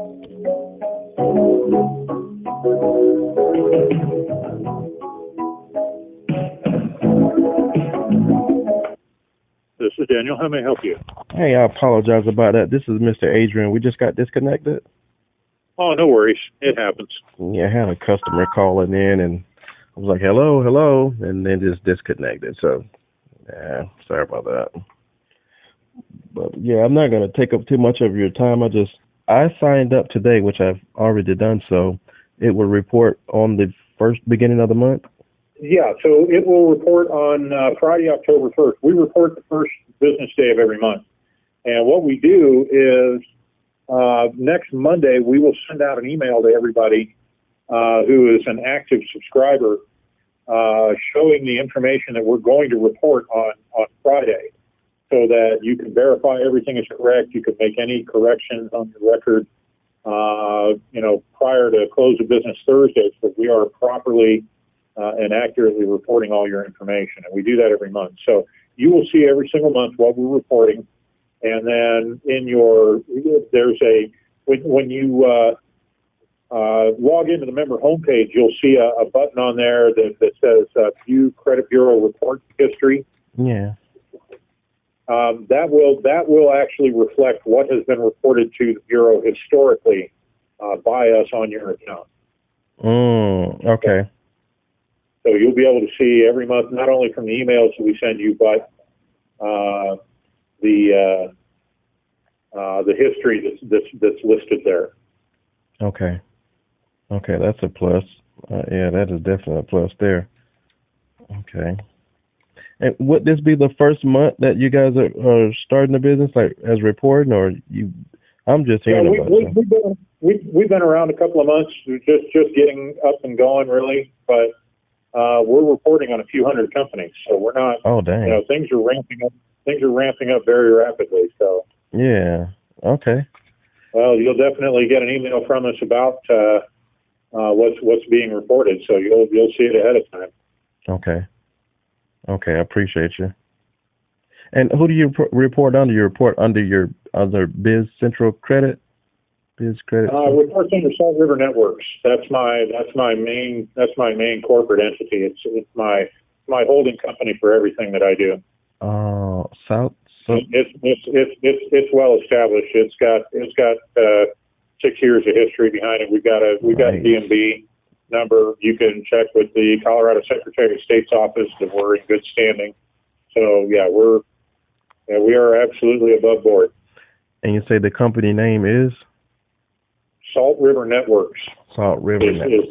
This is Daniel. How may I help you? Hey, I apologize about that. This is Mr. Adrian. We just got disconnected. Oh, no worries. It happens. Yeah, I had a customer calling in, and I was like, hello, hello, and then just disconnected. So, yeah, sorry about that. But, yeah, I'm not going to take up too much of your time. I signed up today, which I've already done, so it will report on the first beginning of the month. Yeah, so it will report on Friday, October 1st. We report the first business day of every month. And what we do is next Monday, we will send out an email to everybody who is an active subscriber showing the information that we're going to report on Friday so that you can verify everything is correct. You can make any corrections on your record, prior to close of business Thursday, so we are properly and accurately reporting all your information. And we do that every month. So you will see every single month what we're reporting. And then when you log into the member homepage, you'll see a button on there that says View Credit Bureau Report History. Yeah. That will actually reflect what has been reported to the Bureau historically by us on your account. Okay. So you'll be able to see every month, not only from the emails that we send you, but the history that's listed there. Okay, that's a plus. Yeah, that is definitely a plus there. Okay. And would this be the first month that you guys are starting the business, like as reporting, or you? I'm just hearing about it. We've been around a couple of months, just getting up and going, really, but we're reporting on a few hundred companies, so we're not. Oh, dang! Things are ramping up. Things are ramping up very rapidly. So. Yeah. Okay. Well, you'll definitely get an email from us about what's being reported, so you'll see it ahead of time. Okay, I appreciate you. And who do you report under? You report under your other Bizcentral credit? Bizcreditcentral? Reports under Salt River Networks. That's my main corporate entity. It's my holding company for everything that I do. Oh, It's well established. It's got 6 years of history behind it. We've got a DMB number. You can check with the Colorado Secretary of State's office that we're in good standing. So yeah, we are absolutely above board. And you say the company name is Salt River Networks. Salt River Networks.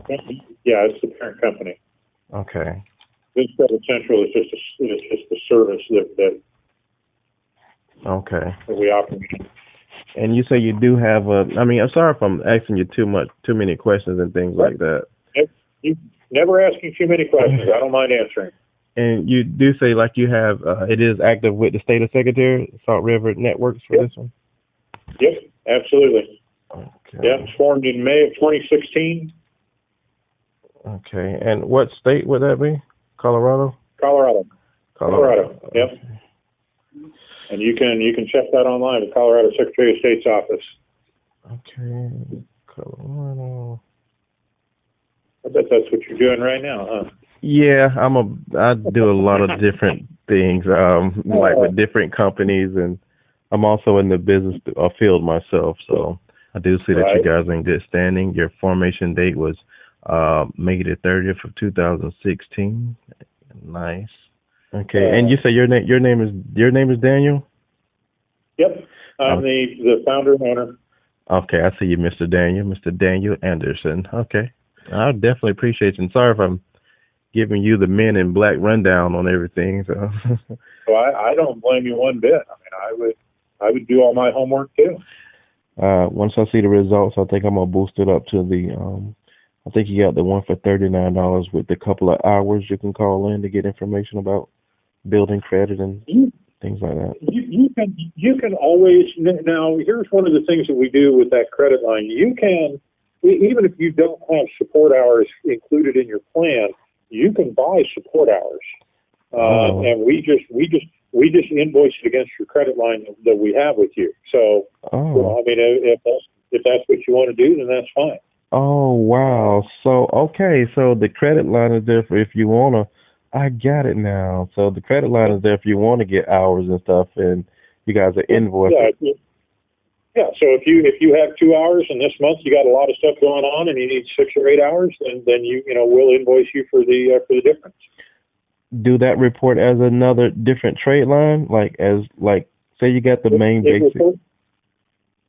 It's the parent company. Okay. Bizcreditcentral is just a service that okay. that we operate. And you say you do have I'm sorry if I'm asking you too many questions and things like that. You never asking too many questions. I don't mind answering. And you do say like you have it is active with the state of Secretary, Salt River Networks for this one? Yep, absolutely. Okay. Yeah, it was formed in May of 2016. Okay. And what state would that be? Colorado. Yep. Okay. And you can check that online at Colorado Secretary of State's office. Okay, Colorado. I bet that's what you're doing right now, huh? Yeah, I do a lot of different things, like with different companies, and I'm also in the business field myself. So I do see that you guys are in good standing. Your formation date was May the 30th of 2016. Nice. Okay, and you say your name is Daniel? Yep, I'm the founder and owner. Okay, I see you, Mr. Daniel Anderson. Okay, I definitely appreciate you. And sorry if I'm giving you the Men in Black rundown on everything. So, I don't blame you one bit. I mean, I would do all my homework too. Once I see the results, I think I'm gonna boost it up to the. I think you got the one for $39 with a couple of hours you can call in to get information about building credit and things like that. You can always, now here's one of the things that we do with that credit line. You can, even if you don't have support hours included in your plan, you can buy support hours. And we just invoice it against your credit line that we have with you. So, I mean, if that's what you want to do, then that's fine. Oh, wow. So, okay, so the credit line is there for if you want to. I got it now. So the credit line is there if you want to get hours and stuff, and you guys are invoicing. Yeah. So if you have 2 hours and this month you got a lot of stuff going on and you need 6 or 8 hours, then we'll invoice you for the difference. Do that report as another different trade line, like say you got the main basic.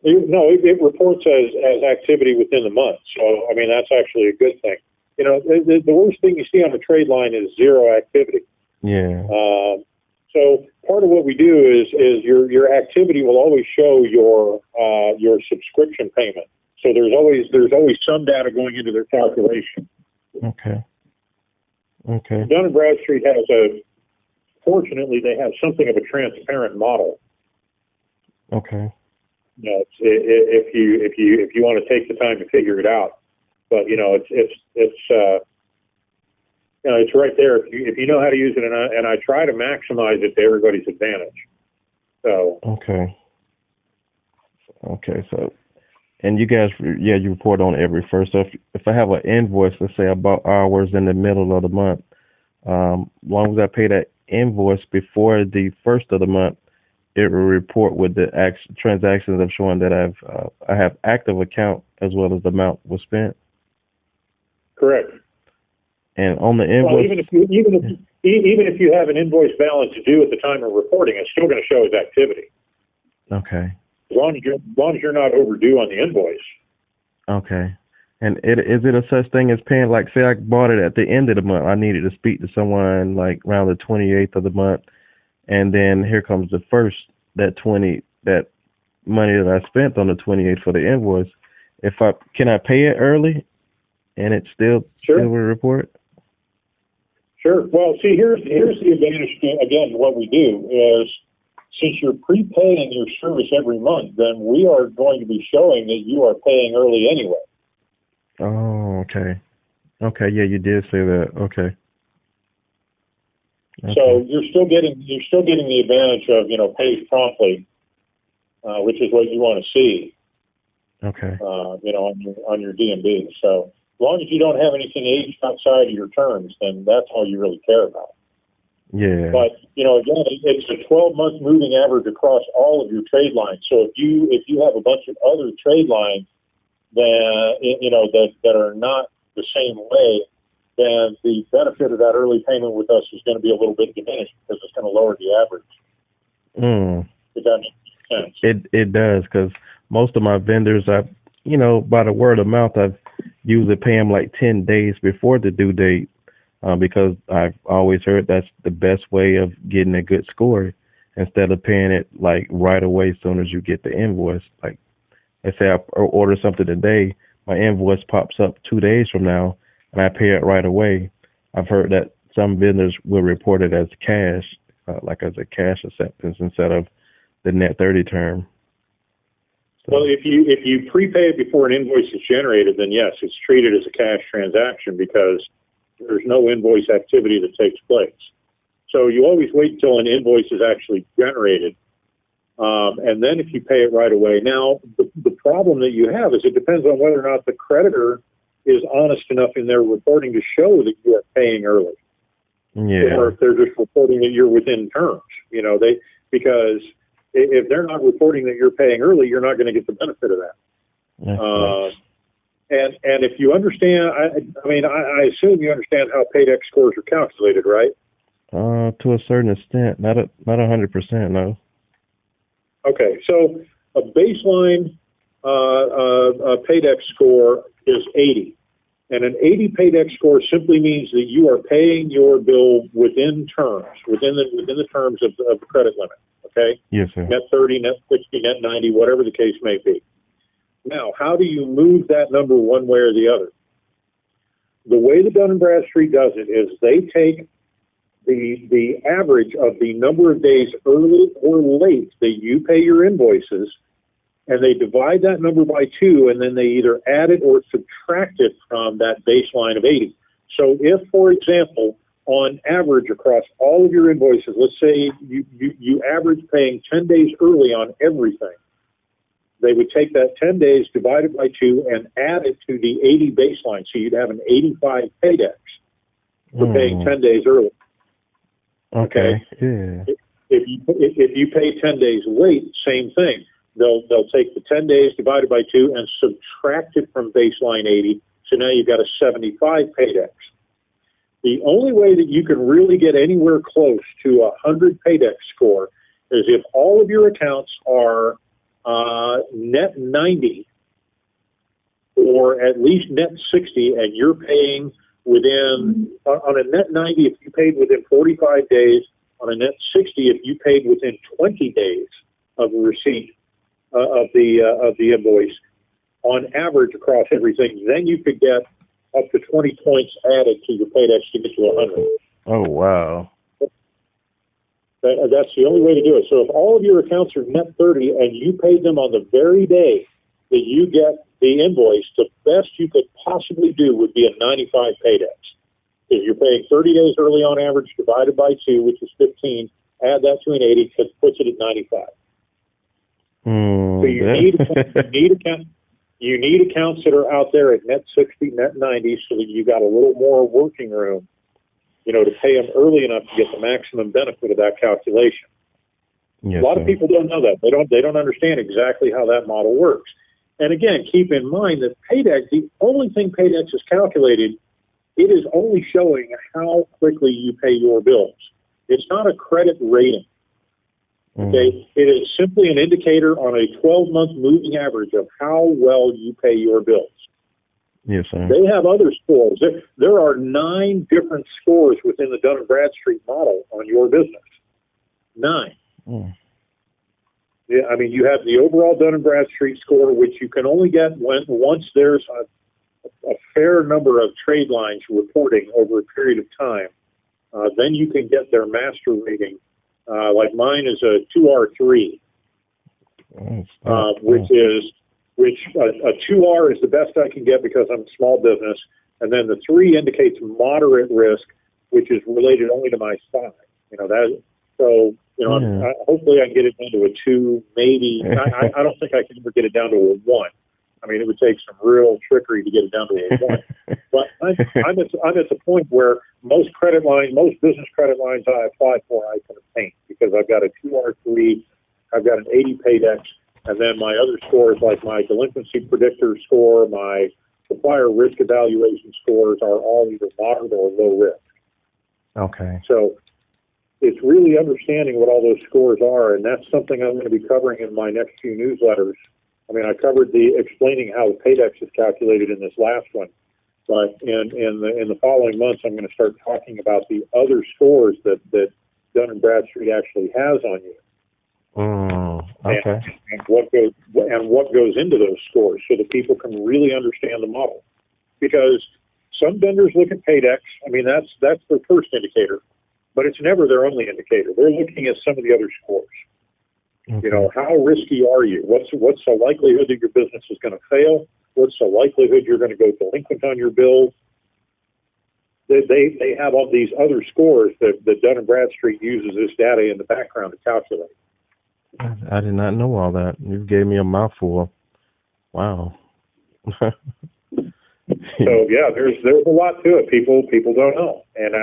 It reports as activity within the month. So, I mean, that's actually a good thing. The worst thing you see on the trade line is zero activity. Yeah. So part of what we do is your activity will always show your subscription payment. So there's always some data going into their calculation. Okay. Dun & Bradstreet fortunately, they have something of a transparent model. Okay. If you want to take the time to figure it out, but it's right there if you know how to use it, and I try to maximize it to everybody's advantage. So okay. So, and you guys, you report on every first. So if I have an invoice, let's say I bought hours in the middle of the month, long as I pay that invoice before the first of the month, it will report with the transactions of showing that I have active account as well as the amount was spent. Correct. And on the invoice, even if you have an invoice balance due at the time of reporting, it's still going to show as activity. Okay. As long as you're not overdue on the invoice. Okay. And is it a such thing as paying, like, say I bought it at the end of the month, I needed to speak to someone like around the 28th of the month, and then here comes the first, that money that I spent on the 28th for the invoice. Can I pay it early and it still will report? Sure. Well, see, here's the advantage. Again, what we do is, since you're prepaying your service every month, then we are going to be showing that you are paying early anyway. Oh, okay. Okay, yeah, you did say that. Okay. So you're still getting the advantage of pays promptly, which is what you want to see. Okay. On your DMB. So as long as you don't have anything aged outside of your terms, then that's all you really care about. Yeah. But again, it's a 12-month moving average across all of your trade lines. So if you have a bunch of other trade lines that are not the same way, then the benefit of that early payment with us is going to be a little bit diminished because it's going to lower the average. Does that make sense? It does, because most of my vendors, by the word of mouth, I've usually pay them like 10 days before the due date, because I've always heard that's the best way of getting a good score, instead of paying it like right away as soon as you get the invoice. Like, let's say I order something today, my invoice pops up 2 days from now, and I pay it right away. I've heard that some vendors will report it as cash, like as a cash acceptance instead of the net 30 term. So. Well, if you prepay it before an invoice is generated, then yes, it's treated as a cash transaction because there's no invoice activity that takes place. So you always wait until an invoice is actually generated, and then if you pay it right away. Now, the problem that you have is it depends on whether or not the creditor is honest enough in their reporting to show that you are paying early. Yeah. Or if they're just reporting that you're within terms. Because if they're not reporting that you're paying early, you're not going to get the benefit of that. Nice. And if you understand, I assume you understand how paydex scores are calculated, right? To a certain extent, not 100%, no. Okay, so a baseline paydex score is 80, and an 80 paydex score simply means that you are paying your bill within terms, within the terms of the credit limit. Okay. Yes, sir. Net 30, net 60, net 90, whatever the case may be. Now, how do you move that number one way or the other? The way that Dun & Bradstreet does it is they take the average of the number of days early or late that you pay your invoices, and they divide that number by 2, and then they either add it or subtract it from that baseline of 80. So if, for example, on average across all of your invoices, let's say you average paying 10 days early on everything, they would take that 10 days divided by 2 and add it to the 80 baseline. So you'd have an 85 paydex for paying 10 days early. Okay. Yeah. If you pay 10 days late, same thing. They'll take the 10 days divided by 2 and subtract it from baseline 80. So now you've got a 75 paydex. The only way that you can really get anywhere close to a 100 paydex score is if all of your accounts are net 90 or at least net 60, and you're paying within, on a net 90 if you paid within 45 days, on a net 60 if you paid within 20 days of the receipt of the invoice, on average across everything, then you could get up to 20 points added to your paydex to get to 100. Oh, wow. That's the only way to do it. So if all of your accounts are net 30 and you paid them on the very day that you get the invoice, the best you could possibly do would be a 95 paydex. If you're paying 30 days early on average divided by 2, which is 15, add that to an 80, puts it at 95. So you need accounts that are out there at net 60, net 90, so that you got a little more working room, to pay them early enough to get the maximum benefit of that calculation. Yes, a lot of people don't know that. They don't understand exactly how that model works. And again, keep in mind that paydex, the only thing paydex is calculated, it is only showing how quickly you pay your bills. It's not a credit rating. Okay, it is simply an indicator on a 12-month moving average of how well you pay your bills. Yes, sir. They have other scores. There are 9 different scores within the Dun & Bradstreet model on your business. 9. Yeah, I mean, you have the overall Dun & Bradstreet score, which you can only get once there's a fair number of trade lines reporting over a period of time. Then you can get their master rating. Like mine is a 2R3, which a 2R is the best I can get because I'm a small business, and then the 3 indicates moderate risk, which is related only to my size. Hopefully I can get it down to a 2, maybe. I don't think I can ever get it down to a 1. I mean, it would take some real trickery to get it down to a 1. But I'm at the point where most business credit lines I apply for, I can obtain because I've got a 2R3, I've got an 80 paydex, and then my other scores like my delinquency predictor score, my supplier risk evaluation scores are all either moderate or low risk. Okay. So it's really understanding what all those scores are, and that's something I'm going to be covering in my next few newsletters. I mean, I covered explaining how the paydex is calculated in this last one, but in the following months, I'm going to start talking about the other scores that Dun & Bradstreet actually has on you. Okay. And what goes into those scores, so that people can really understand the model. Because some vendors look at paydex. I mean, that's their first indicator, but it's never their only indicator. They're looking at some of the other scores. Okay. How risky are you? What's the likelihood that your business is going to fail? What's the likelihood you're going to go delinquent on your bills? They have all these other scores that Dun & Bradstreet uses this data in the background to calculate. I did not know all that. You gave me a mouthful. Wow. So yeah, there's a lot to it. People don't know, and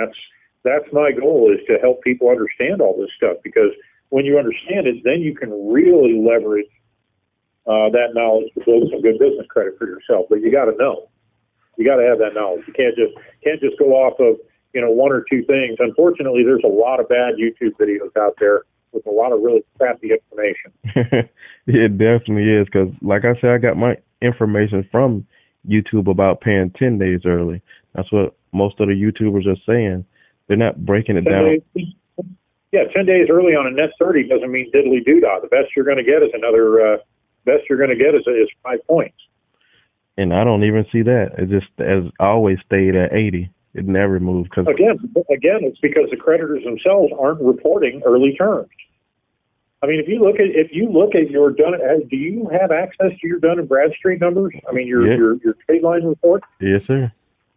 that's my goal, is to help people understand all this stuff, because when you understand it, then you can really leverage that knowledge to build some good business credit for yourself. But you got to know. You got to have that knowledge. You can't just go off of 1 or 2 things. Unfortunately, there's a lot of bad YouTube videos out there with a lot of really crappy information. It definitely is, because like I said, I got my information from YouTube about paying 10 days early. That's what most of the YouTubers are saying. They're not breaking it down. 10 days early on a net 30 doesn't mean diddly doo-dah. The best you're going to get is is 5 points. And I don't even see that. It just as always stayed at 80. It never moved. Cause again, it's because the creditors themselves aren't reporting early terms. I mean, if you look at your do you have access to your Dun & Bradstreet numbers? I mean, your trade line report? Yes, sir.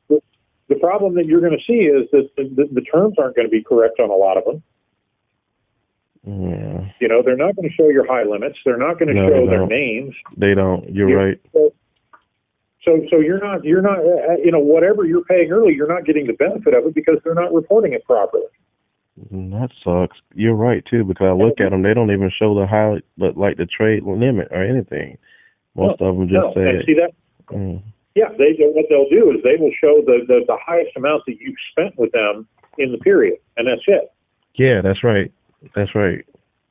The problem that you're going to see is that the terms aren't going to be correct on a lot of them. Yeah. You know, they're not going to show your high limits. They're not going to show their names. They don't. You're right. So you're not, you know, whatever you're paying early, you're not getting the benefit of it because they're not reporting it properly. That sucks. You're right too, because I look at them, they don't even show the high, like the trade limit or anything. Most of them just say. And see that? Yeah, what they'll do is they will show the highest amount that you've spent with them in the period, and that's it. Yeah, that's right. That's right.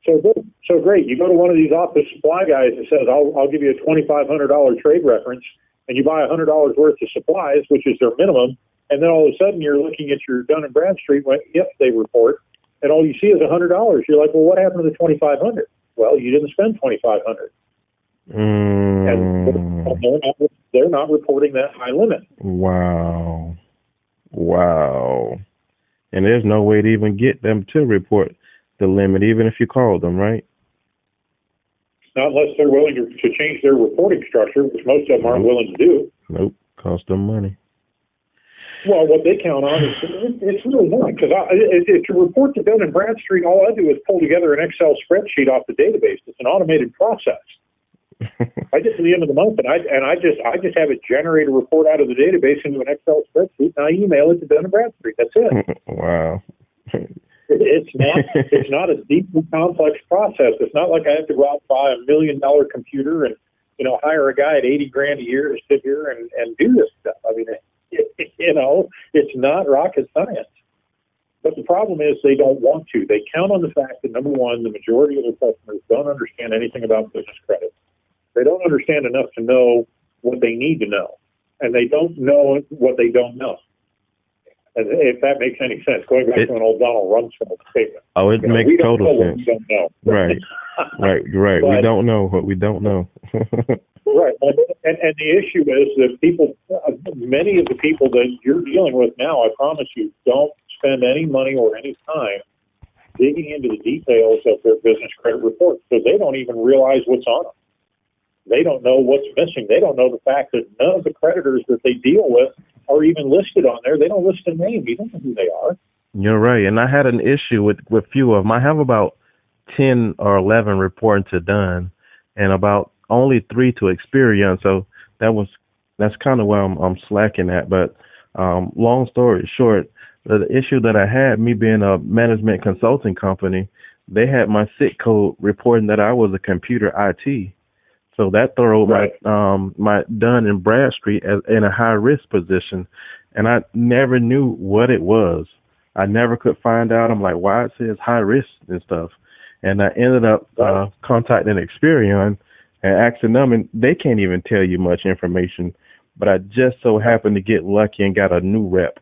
So good. So great. You go to one of these office supply guys that says, I'll give you a $2,500 trade reference, and you buy $100 worth of supplies, which is their minimum, and then all of a sudden you're looking at your Dun & Bradstreet if they report, and all you see is $100. You're like, well, what happened to the $2,500? Well, you didn't spend $2,500. And they're not reporting that high limit. Wow. And there's no way to even get them to report the limit, even if you call them, right? Not unless they're willing to change their reporting structure, which most of them aren't willing to do. Nope, cost them money. Well, what they count on is it's really not, because to report to Dun & Bradstreet, all I do is pull together an Excel spreadsheet off the database. It's an automated process. I get to the end of the month and I just have it generate a report out of the database into an Excel spreadsheet, and I email it to Dun & Bradstreet. That's it. Wow. It's not a deeply complex process. It's not like I have to go out and buy $1 million computer and, you know, hire a guy at $80,000 a year to sit here and do this stuff. I mean, you know, it's not rocket science. But the problem is they don't want to. They count on the fact that, number one, the majority of their customers don't understand anything about business credit. They don't understand enough to know what they need to know. And they don't know what they don't know. And if that makes any sense, going back to an old Donald Rumsfeld statement. Oh, it makes total sense. We don't know. Right. Right. But, we don't know what we don't know. Right. And the issue is that many of the people that you're dealing with now, I promise you, don't spend any money or any time digging into the details of their business credit reports, because they don't even realize what's on them. They don't know what's missing. They don't know the fact that none of the creditors that they deal with are even listed on there. They don't list a name. You don't know who they are. You're right. And I had an issue with few of them. I have about 10 or 11 reporting to Dun and about only 3 to Experian. So that's kind of where I'm slacking at. But long story short, the issue that I had, me being a management consulting company, they had my SIC code reporting that I was a computer IT. So that threw my Dun & Bradstreet in a high risk position, and I never knew what it was. I never could find out. I'm like, why it says high risk and stuff, and I ended up contacting Experian and asking them, and they can't even tell you much information. But I just so happened to get lucky and got a new rep,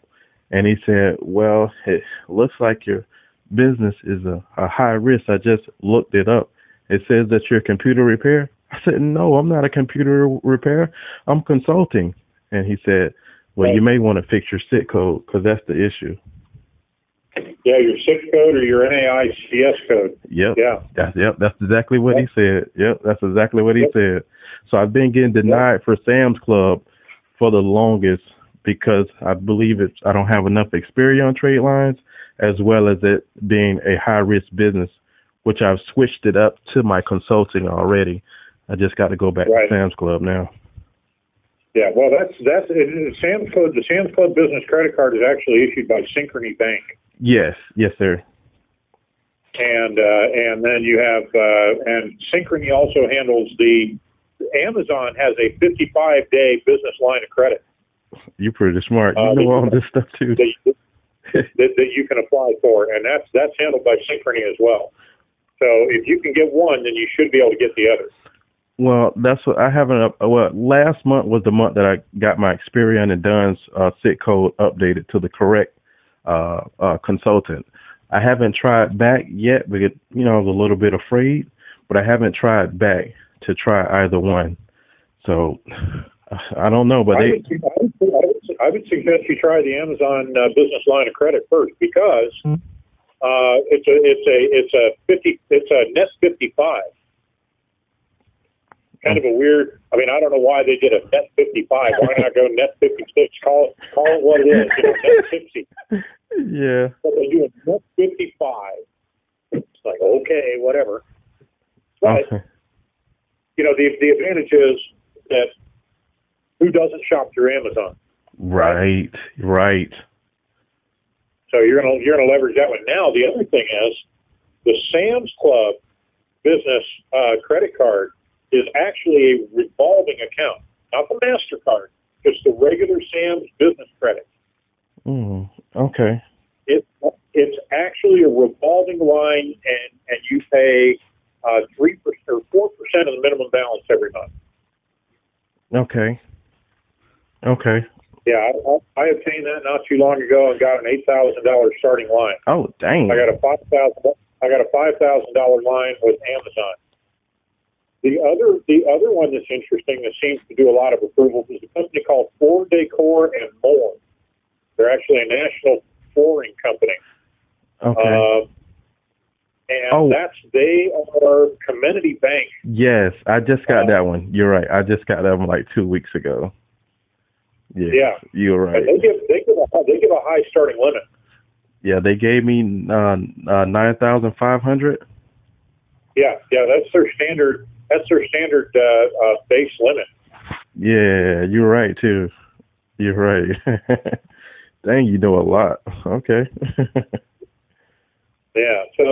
and he said, well, it looks like your business is a high risk. I just looked it up. It says that you're a computer repair. I said, no, I'm not a computer repair. I'm consulting. And he said, well, you may want to fix your SIC code, because that's the issue. Yeah, your SIC code or your NAICS code. Yep. Yeah. That's exactly what he said. Yep, that's exactly what he said. So I've been getting denied for Sam's Club for the longest because I believe I don't have enough Experian trade lines, as well as it being a high-risk business, which I've switched it up to my consulting already. I just got to go back to Sam's Club now. Yeah, well, that's Sam's Club. The Sam's Club business credit card is actually issued by Synchrony Bank. Yes, sir. And then you have and Synchrony also handles Amazon has a 55-day business line of credit. You're pretty smart. You know all this stuff too. That you can apply for, and that's handled by Synchrony as well. So if you can get one, then you should be able to get the other. Well, that's what I haven't. Last month was the month that I got my Experian and Dun's SIC code updated to the correct consultant. I haven't tried back yet because I was a little bit afraid, but I haven't tried back to try either one. So I don't know, but I would suggest you try the Amazon business line of credit first, because it's a net 55. Kind of a weird. I mean, I don't know why they did a net 55. Why not go net 56? Call it what it is. Net 60. Yeah. But they do a net 55. like, okay, whatever. But, Okay. The advantage is that who doesn't shop through Amazon? Right. Right. So you're gonna leverage that one. Now the other thing is the Sam's Club business credit card is actually a revolving account, not the MasterCard, just the regular Sam's business credit. Okay. It's actually a revolving line, and you pay 3% or 4% of the minimum balance every month. Okay. Okay. Yeah, I obtained that not too long ago and got an $8,000 starting line. Oh, dang. I got a $5,000 line with Amazon. The other one that's interesting that seems to do a lot of approvals is a company called Floor Decor and More. They're actually a national flooring company. Okay. They are Community Bank. Yes, I just got that one. You're right. I just got that one like 2 weeks ago. Yeah. You're right. And they give a high starting limit. Yeah, they gave me 9,500. Yeah, that's their standard. That's their standard base limit. Yeah, you're right too. You're right. Dang, you know a lot. Okay. Yeah. So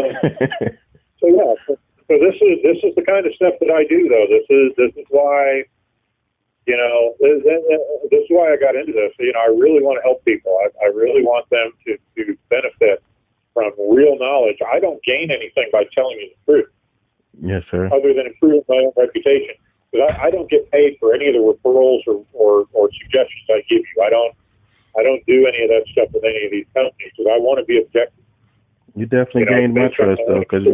this is the kind of stuff that I do, though. This is why, this is why I got into this. I really want to help people. I really want them to benefit from real knowledge. I don't gain anything by telling you the truth. Yes, sir. Other than improving my own reputation, because I don't get paid for any of the referrals or suggestions I give you. I don't do any of that stuff with any of these companies because I want to be objective. You definitely gained my trust, though, because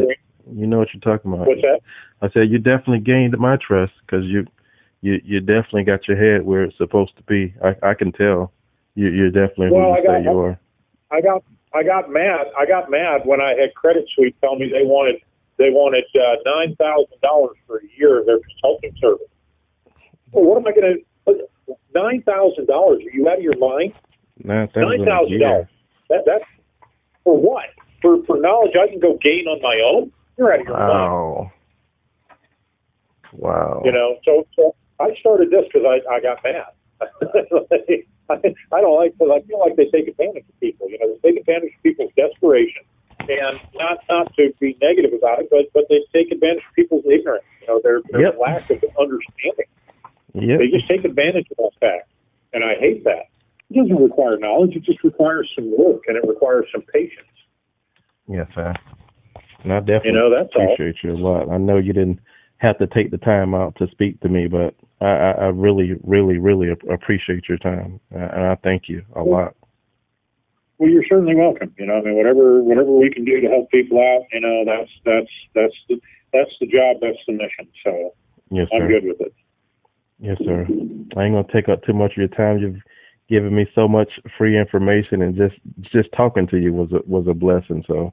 you know what you're talking about. What's that? I said you definitely gained my trust because you definitely got your head where it's supposed to be. I can tell. You're definitely who you say you are. I got mad. I got mad when I had Credit Suisse tell me they wanted $9,000 for a year of their consulting service. Well, what am I going to? $9,000? Are you out of your mind? $9,000. That's for what? For knowledge I can go gain on my own? You're out of your mind. Wow. So I started this because I got mad. I don't like, because I feel like they take advantage of people. They take advantage of people's desperation, and not to be negative about it, but they take advantage of people's ignorance. Their lack of understanding. Yep. They just take advantage of that fact, and I hate that. It doesn't require knowledge; it just requires some work, and it requires some patience. Yes, sir. And I definitely that's appreciate you a lot. I know you didn't have to take the time out to speak to me, but I really, really, really appreciate your time, and I thank you a lot. Well, you're certainly welcome. Whatever we can do to help people out, that's the job, that's the mission. So yes, sir. I'm good with it. Yes, sir. I ain't gonna take up too much of your time. You've given me so much free information, and just talking to you was a blessing. So